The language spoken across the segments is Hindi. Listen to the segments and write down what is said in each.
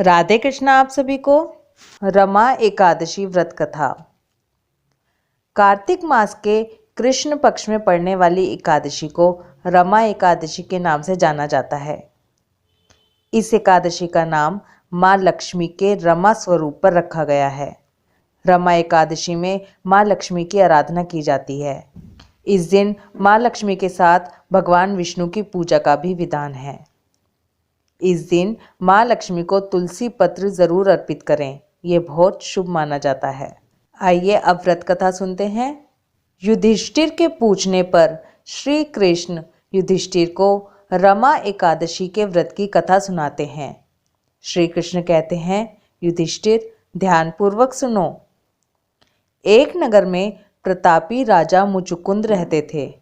राधे कृष्णा आप सभी को। रमा एकादशी व्रत कथा। कार्तिक मास के कृष्ण पक्ष में पड़ने वाली एकादशी को रमा एकादशी के नाम से जाना जाता है। इस एकादशी का नाम माँ लक्ष्मी के रमा स्वरूप पर रखा गया है। रमा एकादशी में माँ लक्ष्मी की आराधना की जाती है। इस दिन माँ लक्ष्मी के साथ भगवान विष्णु की पूजा का भी विधान है। इस दिन माँ लक्ष्मी को तुलसी पत्र जरूर अर्पित करें, ये बहुत शुभ माना जाता है। आइए अब व्रत कथा सुनते हैं। युधिष्ठिर के पूछने पर श्री कृष्ण युधिष्ठिर को रमा एकादशी के व्रत की कथा सुनाते हैं। श्री कृष्ण कहते हैं, युधिष्ठिर ध्यानपूर्वक सुनो। एक नगर में प्रतापी राजा मुचुकुंद रहते थे।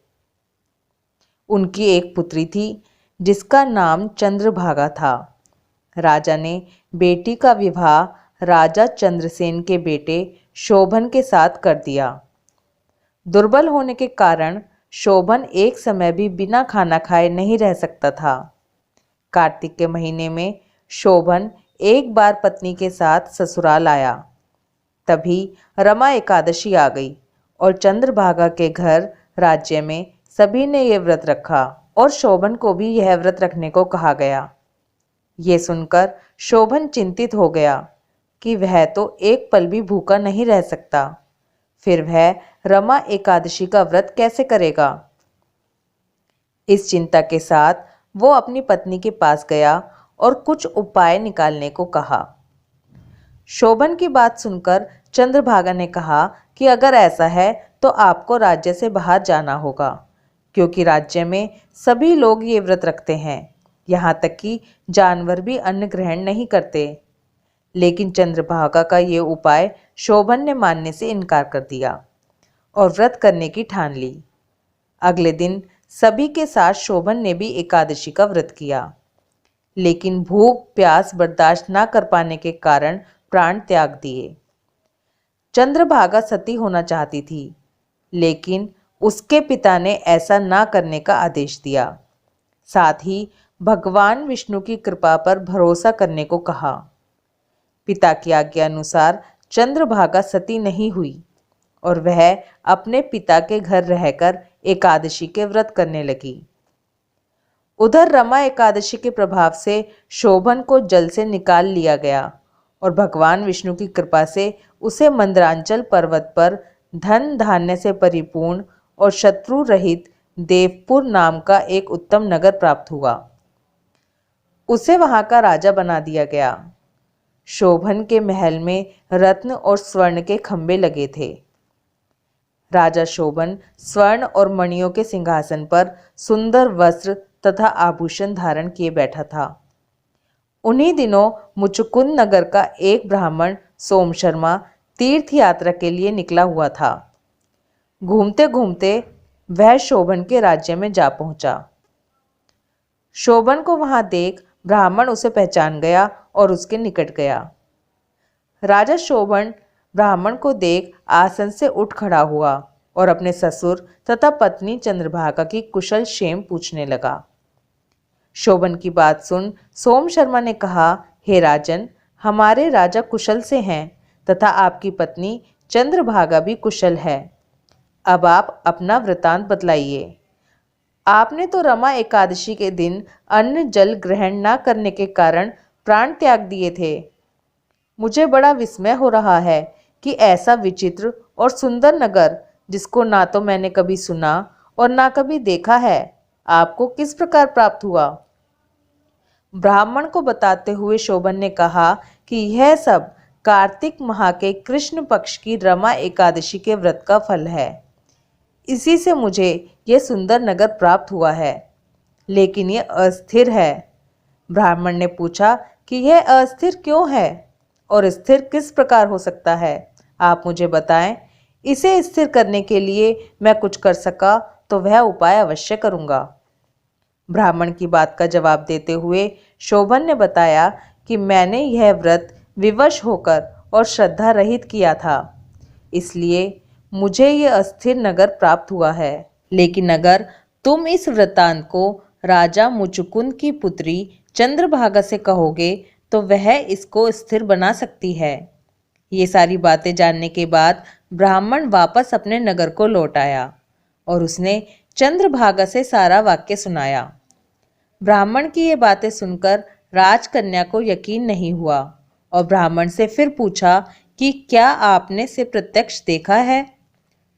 उनकी एक पुत्री थी जिसका नाम चंद्रभागा था। राजा ने बेटी का विवाह राजा चंद्रसेन के बेटे शोभन के साथ कर दिया। दुर्बल होने के कारण शोभन एक समय भी बिना खाना खाए नहीं रह सकता था। कार्तिक के महीने में शोभन एक बार पत्नी के साथ ससुराल आया। तभी रमा एकादशी आ गई और चंद्रभागा के घर राज्य में सभी ने यह व्रत रखा और शोभन को भी यह व्रत रखने को कहा गया। ये सुनकर शोभन चिंतित हो गया कि वह तो एक पल भी भूखा नहीं रह सकता, फिर वह रमा एकादशी का व्रत कैसे करेगा। इस चिंता के साथ वो अपनी पत्नी के पास गया और कुछ उपाय निकालने को कहा। शोभन की बात सुनकर चंद्रभागा ने कहा कि अगर ऐसा है तो आपको राज्य से बाहर जाना होगा, क्योंकि राज्य में सभी लोग ये व्रत रखते हैं, यहाँ तक कि जानवर भी अन्न ग्रहण नहीं करते। लेकिन चंद्रभागा का ये उपाय शोभन ने मानने से इनकार कर दिया और व्रत करने की ठान ली। अगले दिन सभी के साथ शोभन ने भी एकादशी का व्रत किया, लेकिन भूख प्यास बर्दाश्त न कर पाने के कारण प्राण त्याग दिए। चंद्रभागा सती होना चाहती थी, लेकिन उसके पिता ने ऐसा ना करने का आदेश दिया। साथ ही भगवान विष्णु की कृपा पर भरोसा करने को कहा। पिता की आज्ञा अनुसार चंद्रभागा सती नहीं हुई और वह अपने पिता के घर रहकर एकादशी के व्रत करने लगी। उधर रमा एकादशी के प्रभाव से शोभन को जल से निकाल लिया गया और भगवान विष्णु की कृपा से उसे मंदरांचल पर्वत पर धन धान्य से परिपूर्ण और शत्रु रहित देवपुर नाम का एक उत्तम नगर प्राप्त हुआ। उसे वहां का राजा बना दिया गया। शोभन के महल में रत्न और स्वर्ण के खंभे लगे थे। राजा शोभन स्वर्ण और मणियों के सिंहासन पर सुंदर वस्त्र तथा आभूषण धारण किए बैठा था। उन्हीं दिनों मुचुकुंद नगर का एक ब्राह्मण सोम शर्मा तीर्थ यात्रा के लिए निकला हुआ था। घूमते घूमते वह शोभन के राज्य में जा पहुंचा। शोभन को वहां देख ब्राह्मण उसे पहचान गया और उसके निकट गया। राजा शोभन ब्राह्मण को देख आसन से उठ खड़ा हुआ और अपने ससुर तथा पत्नी चंद्रभागा की कुशल क्षेम पूछने लगा। शोभन की बात सुन सोम शर्मा ने कहा, हे राजन, हमारे राजा कुशल से हैं तथा आपकी पत्नी चंद्रभागा भी कुशल है। अब आप अपना वृतांत बतलाइए। आपने तो रमा एकादशी के दिन अन्न जल ग्रहण न करने के कारण प्राण त्याग दिए थे। मुझे बड़ा विस्मय हो रहा है कि ऐसा विचित्र और सुंदर नगर, जिसको ना तो मैंने कभी सुना और ना कभी देखा है, आपको किस प्रकार प्राप्त हुआ। ब्राह्मण को बताते हुए शोभन ने कहा कि यह सब कार्तिक माह के कृष्ण पक्ष की रमा एकादशी के व्रत का फल है। इसी से मुझे यह सुंदर नगर प्राप्त हुआ है, लेकिन यह अस्थिर है। ब्राह्मण ने पूछा कि यह अस्थिर क्यों है और स्थिर किस प्रकार हो सकता है, आप मुझे बताएं। इसे स्थिर करने के लिए मैं कुछ कर सका तो वह उपाय अवश्य करूंगा। ब्राह्मण की बात का जवाब देते हुए शोभन ने बताया कि मैंने यह व्रत विवश होकर और श्रद्धा रहित किया था, इसलिए मुझे ये अस्थिर नगर प्राप्त हुआ है। लेकिन अगर तुम इस वृतांत को राजा मुचुकुंद की पुत्री चंद्रभागा से कहोगे तो वह इसको स्थिर बना सकती है। ये सारी बातें जानने के बाद ब्राह्मण वापस अपने नगर को लौट आया और उसने चंद्रभागा से सारा वाक्य सुनाया। ब्राह्मण की ये बातें सुनकर राजकन्या को यकीन नहीं हुआ और ब्राह्मण से फिर पूछा कि क्या आपने से प्रत्यक्ष देखा है।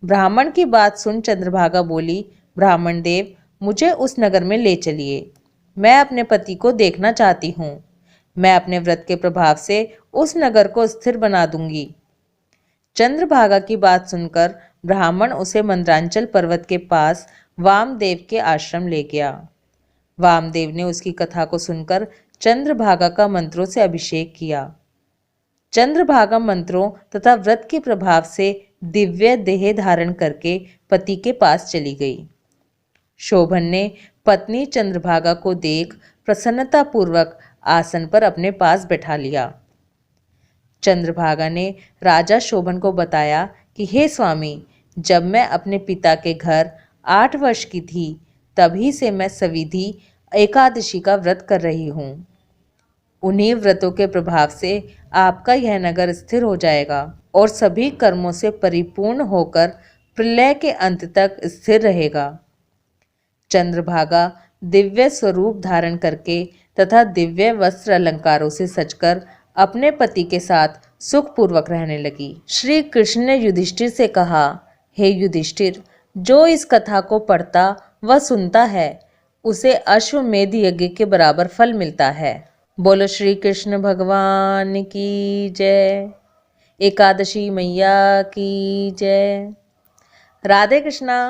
ब्राह्मण की बात सुन चंद्रभागा बोली, ब्राह्मण देव, मुझे उस नगर में ले चलिए। मैं अपने पति को देखना चाहती हूँ। मैं अपने व्रत के प्रभाव से उस नगर को स्थिर बना दूंगी। चंद्रभागा की बात सुनकर ब्राह्मण उसे मंद्रांचल पर्वत के पास वामदेव के आश्रम ले गया। वामदेव ने उसकी कथा को सुनकर चंद्रभागा का मंत्रों से अभिषेक किया। चंद्रभागा मंत्रों तथा व्रत के प्रभाव से दिव्य देह धारण करके पति के पास चली गई। शोभन ने पत्नी चंद्रभागा को देख प्रसन्नता पूर्वक आसन पर अपने पास बैठा लिया। चंद्रभागा ने राजा शोभन को बताया कि हे स्वामी, जब मैं अपने पिता के घर 8 वर्ष की थी तभी से मैं सविधि एकादशी का व्रत कर रही हूँ। उन्हीं व्रतों के प्रभाव से आपका यह नगर स्थिर हो जाएगा और सभी कर्मों से परिपूर्ण होकर प्रलय के अंत तक स्थिर रहेगा। चंद्रभागा दिव्य स्वरूप धारण करके तथा दिव्य वस्त्र अलंकारों से सजकर अपने पति के साथ सुखपूर्वक रहने लगी। श्री कृष्ण ने युधिष्ठिर से कहा, हे युधिष्ठिर, जो इस कथा को पढ़ता व सुनता है उसे अश्वमेध यज्ञ के बराबर फल मिलता है। बोलो श्री कृष्ण भगवान की जय। एकादशी मैया की जय। राधे कृष्णा।